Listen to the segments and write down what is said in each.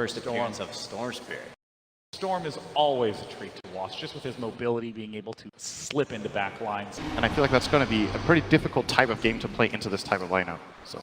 first appearance of Storm Spirit. Storm is always a treat to watch, just with his mobility, being able to slip into back lines. And I feel like that's going to be a pretty difficult type of game to play into this type of lineup. So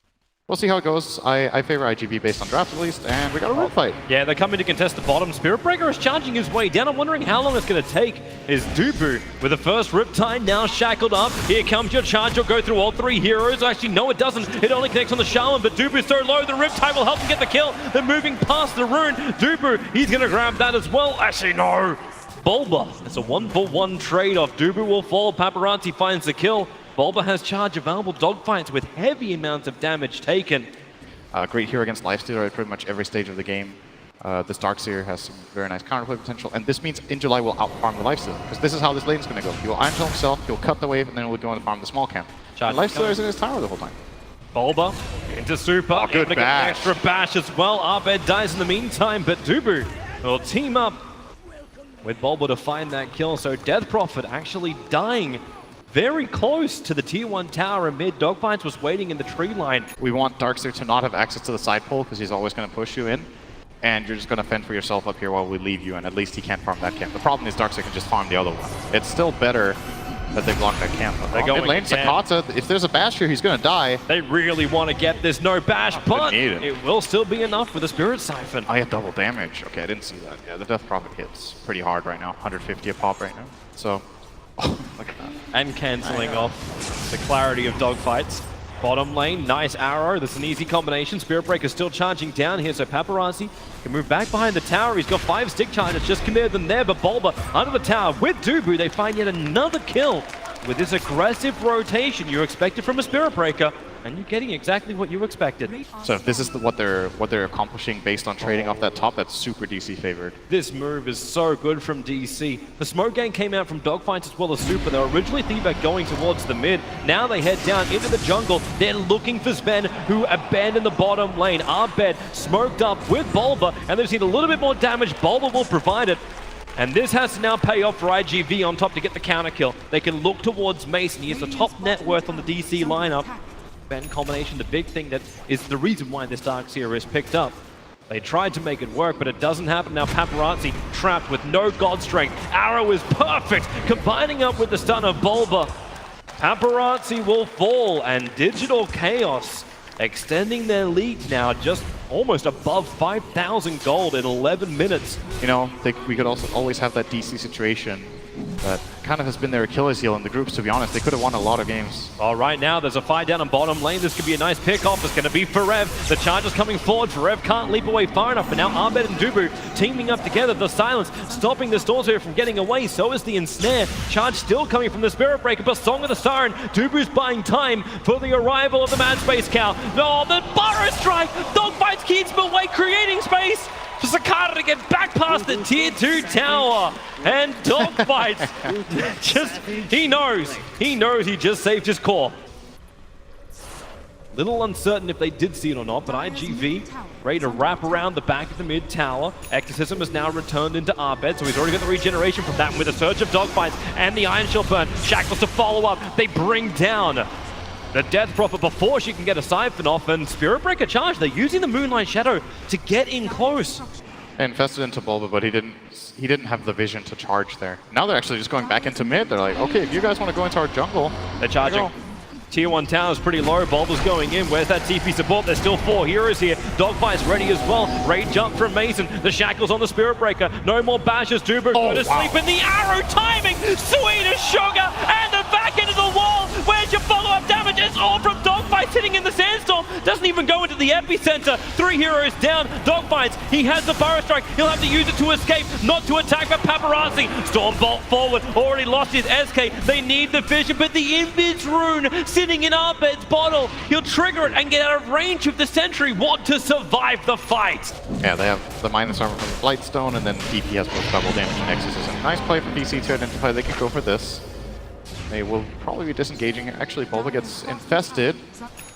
we'll see how it goes. I favor IG.V based on draft at least, and we got a road fight. Yeah, they're coming to contest the bottom. Spirit Breaker is charging his way down. I'm wondering how long it's going to take. Is Dubu with the first Riptide now shackled up. Here comes your charge. You'll go through all three heroes. Actually, no, it doesn't. It only connects on the Shaman, but Dubu's so low, the Riptide will help him get the kill. They're moving past the rune. Dubu, he's going to grab that as well. Actually, no. Bulba, it's a 1-for-1 trade-off. Dubu will fall. Paparazzi finds the kill. Bulba has charge available. Dogfights with heavy amounts of damage taken. Great hero against Lifestealer at pretty much every stage of the game. This Darkseer has some very nice counterplay potential, and this means Injuly will outfarm the Lifestealer, because this is how this lane's going to go. He will Iron Tail himself, he'll cut the wave, and then we'll go and farm the small camp. Lifestealer is in his tower the whole time. Bulba into super. Oh, good bash. Extra bash as well. Arbed dies in the meantime, but Dubu will team up with Bulba to find that kill. So Death Prophet actually dying very close to the tier 1 tower, and mid Dogfights was waiting in the tree line. We want Darkseer to not have access to the side pole, because he's always going to push you in, and you're just going to fend for yourself up here while we leave you, and at least he can't farm that camp. The problem is Darkseer can just farm the other one. It's still better that they block that camp. They're going lane, Sakata, if there's a bash here, he's going to die. They really want to get this no bash, but it will still be enough with a Spirit Siphon. I have double damage. Okay, I didn't see that. Yeah, the Death Prophet hits pretty hard right now. 150 a pop right now. So, look at that. And cancelling off the clarity of Dogfights. Bottom lane, nice arrow. That's an easy combination. Spirit Breaker still charging down here, so Paparazzi can move back behind the tower. He's got 5 stick charges, just committed them there, but Bulba under the tower with Dubu. They find yet another kill with this aggressive rotation you expected from a Spirit Breaker, and you're getting exactly what you expected. So if this is what they're accomplishing based on trading off that top, that's super DC favored. This move is so good from DC. The smoke gang came out from Dogfights as well as Super. They were originally thinking about going towards the mid. Now they head down into the jungle. They're looking for Sven, who abandoned the bottom lane. Arbed smoked up with Bulba, and they've seen a little bit more damage. Bulba will provide it. And this has to now pay off for IG.V on top to get the counter kill. They can look towards Mason. He is the top net worth on the DC lineup. Ben combination, the big thing that is the reason why this Darkseer is picked up. They tried to make it work, but it doesn't happen. Now Paparazzi trapped with no god strength. Arrow is perfect, combining up with the stun of Bulba. Paparazzi will fall, and Digital Chaos extending their lead now just almost above 5,000 gold in 11 minutes. You know, we could also always have that DC situation that kind of has been their Achilles heel in the groups, to be honest. They could have won a lot of games. All right, now there's a fight down on bottom lane. This could be a nice pick-off. It's going to be Ferev. The charge is coming forward. Ferev can't leap away far enough, but now Arbed and Dubu teaming up together. The silence stopping the Stormspear from getting away. So is the ensnare. Charge still coming from the Spirit Breaker, but Song of the Siren. Dubu's buying time for the arrival of the Mad Space Cow. No, the Burrow Strike! Dogfights keeps him away, creating space for Sakata to get back past the tier 2 tower. And Dogfights, he knows he just saved his core. Little uncertain if they did see it or not, but IG.V ready to wrap around the back of the mid tower. Ecticism has now returned into Arbed, so he's already got the regeneration from that with a surge of Dogfights and the Iron Shield burn. Shackles to follow up. They bring down the Death Prophet before she can get a Siphon off, and Spirit Breaker charge. They're using the Moonlight Shadow to get in close. They infested into Bulba, but he didn't have the vision to charge there. Now they're actually just going back into mid. They're like, okay, if you guys want to go into our jungle, they're charging. Tier 1 tower is pretty low. Bulba's going in. Where's that TP support? There's still 4 heroes here. Dogfight's ready as well. Raid jump from Mason. The shackles on the Spirit Breaker. No more bashes. Dubu go to sleep in the arrow timing. Sweet as sugar. And the back end of the wall. Where's your follow-up damage? It's all from Dogfights hitting in the sandstorm. Doesn't even go into the epicenter. 3 heroes down. Dogfights. He has the Burrow Strike. He'll have to use it to escape, not to attack by Paparazzi. Stormbolt forward. Already lost his SK. They need the vision, but the Invis rune sitting in Arbed's bottle. He'll trigger it and get out of range of the Sentry. Want to survive the fight. Yeah, they have the minus armor from Blightstone, and then DP has both double damage and Exorcism. Nice play from DC to identify they can go for this. They will probably be disengaging. Actually, Bulba gets infested.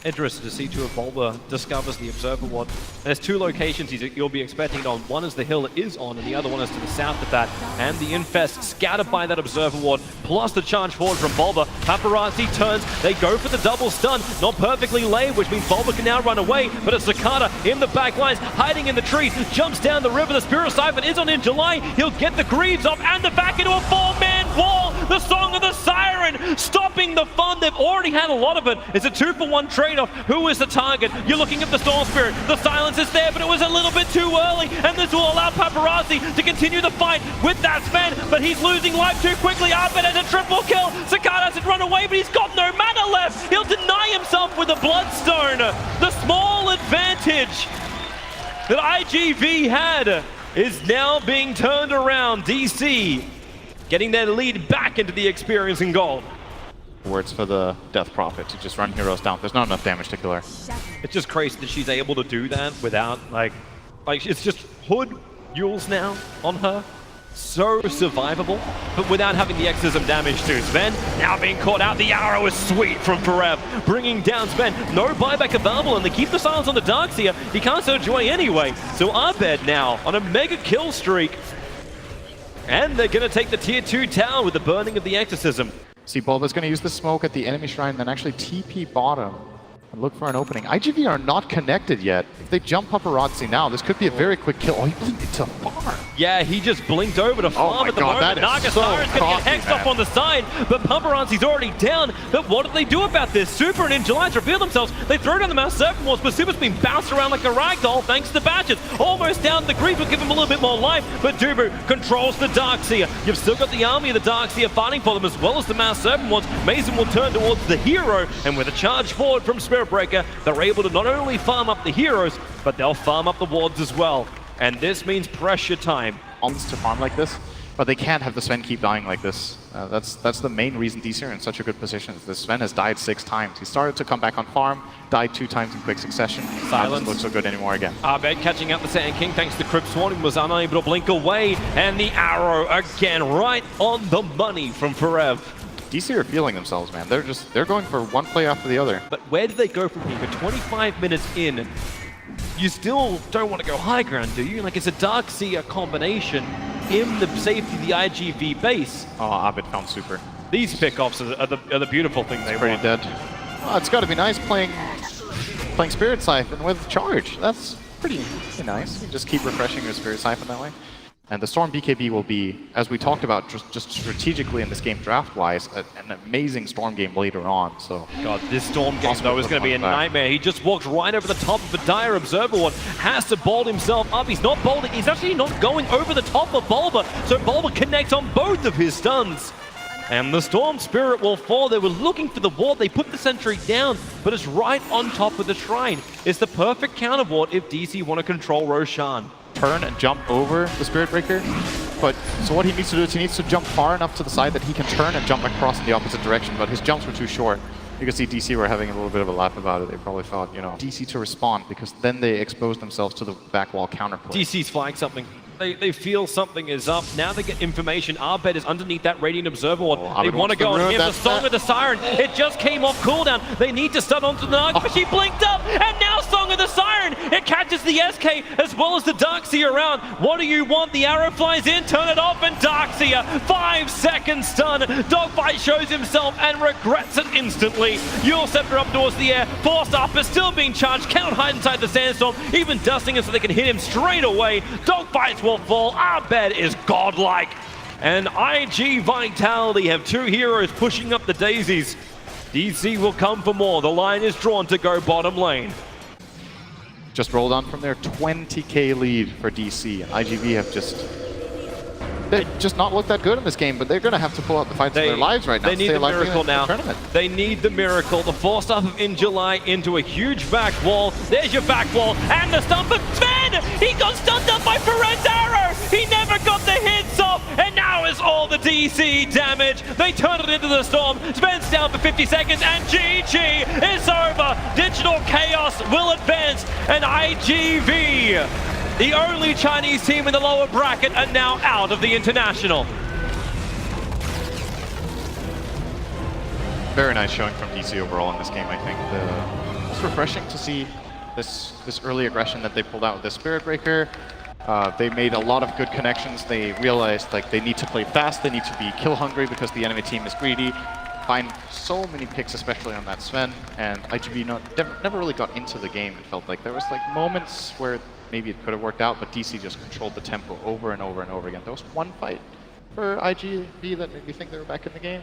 Interested to see if Bulba discovers the observer ward. There's two locations you'll be expecting it on. One is the hill it is on, and the other one is to the south of that. And the infest scattered by that observer ward, plus the charge forward from Bulba. Paparazzi turns, they go for the double stun. Not perfectly laid, which means Bulba can now run away, but it's Zakata in the back lines, hiding in the trees, jumps down the river. The Spirit Siphon is on in July. He'll get the Greaves off and the back into a four-man wall. The Song of the Siren stopping the fun. They've already had a lot of it. It's a 2-for-1 trade-off. Who is the target? You're looking at the Storm Spirit. The silence is there, but it was a little bit too early, and this will allow Paparazzi to continue the fight with that Sven, but he's losing life too quickly. Arbet has a triple kill. Zakata hasn't run away, but he's got no mana left. He'll deny himself with a Bloodstone. The small advantage that IG.V had is now being turned around. DC getting their lead back into the experience in gold. Words for the Death Prophet to just run heroes down. There's not enough damage to kill her. It's just crazy that she's able to do that without, like it's just Hood Yules now on her. So survivable, but without having the exorcism damage too. Sven now being caught out. The arrow is sweet from Forev, bringing down Sven. No buyback available, and they keep the silence on the Darkseer. He can't so joy anyway. So Arbed now on a mega kill streak. And they're going to take the tier 2 tower with the burning of the exorcism. See, Bulba's going to use the smoke at the enemy shrine, then actually TP bottom and look for an opening. IG.V are not connected yet. If they jump Paparazzi now, this could be a very quick kill. Oh, he blinked to farm. Yeah, he just blinked over to farm at the moment. Nagasaren's going to get hexed off on the side, but Paparazzi's already down. But what do they do about this? Super and Injulites reveal themselves. They throw down the Mouse Serpent Walls, but Super's been bounced around like a ragdoll thanks to the Badgers. Almost down. The Greaves will give him a little bit more life, but Dubu controls the Darkseer. You've still got the army of the Darkseer fighting for them, as well as the Mouse Serpent Walls. Mason will turn towards the hero, and with a charge forward from Spirit Breaker, they're able to not only farm up the heroes, but they'll farm up the wards as well. And this means pressure time. Wants to farm like this, but they can't have the Sven keep dying like this. That's the main reason DC are in such a good position. The Sven has died 6 times. He started to come back on farm, died 2 times in quick succession. Silence doesn't look so good anymore again. Arbed catching out the Sand King thanks to Crypt Swarming, was unable to blink away, and the arrow again right on the money from Forev. DC are feeling themselves, man. They're going for one play after the other. But where do they go from here? 25 minutes in, you still don't want to go high ground, do you? Like, it's a Darkseer combination in the safety of the IG.V base. Oh, Arbed found super. These pickoffs are the beautiful thing they pretty want. Dead. Oh, it's got to be nice playing Spirit Siphon with charge. That's pretty nice. You just keep refreshing your Spirit Siphon that way. And the Storm BKB will be, as we talked about, just strategically in this game draft-wise, an amazing Storm game later on. So, God, this Storm game though is going to be a nightmare. He just walks right over the top of a dire Observer Ward, has to bolt himself up. He's not bolting, he's actually not going over the top of Bulba, so Bulba connects on both of his stuns. And the Storm Spirit will fall. They were looking for the ward. They put the sentry down, but it's right on top of the shrine. It's the perfect counter ward if DC want to control Roshan. Turn and jump over the Spirit Breaker. But so what he needs to do is he needs to jump far enough to the side that he can turn and jump across in the opposite direction. But his jumps were too short. You can see DC were having a little bit of a laugh about it. They probably thought, you know, DC to respond, because then they exposed themselves to the back wall counterplay. DC's flying something. They feel something is up. Now they get information. Arbed is underneath that Radiant Observer Ward. They want to go on him. The Song of the Siren. It just came off cooldown. They need to stun onto the Narg, but she blinked up. And now Song of the Siren. It catches the SK as well as the Darkseer around. What do you want? The arrow flies in. Turn it off. And Darkseer, 5-second stun. Dogfight shows himself and regrets it instantly. Yule Scepter up towards the air. Forced up, but still being charged. Cannot hide inside the Sandstorm. Even dusting it so they can hit him straight away. Dogfights will fall. Arbed is godlike. And IG Vitality have 2 heroes pushing up the daisies. DC will come for more. The line is drawn to go bottom lane. Just rolled on from there. 20k lead for DC. And IG.V have just not looked that good in this game, but they're going to have to pull out the fights of their lives right now. They need the miracle now. They need the miracle. The force up of In July into a huge back wall. There's your back wall. And the stun for Sven! He got stunned up by Ferret's arrow! He never got the hits off! And now is all the DC damage. They turn it into the storm. Sven's down for 50 seconds, and GG is over. Digital Chaos will advance, and IG.V, the only Chinese team in the lower bracket, are now out of the international. Very nice showing from DC overall in this game, I think. was refreshing to see this early aggression that they pulled out with the Spirit Breaker. They made a lot of good connections. They realized like they need to play fast, they need to be kill hungry because the enemy team is greedy. Find so many picks, especially on that Sven, and IG.V never really got into the game. It felt like there was like moments where maybe it could have worked out, but DC just controlled the tempo over and over and over again. There was one fight for IG.V that made me think they were back in the game.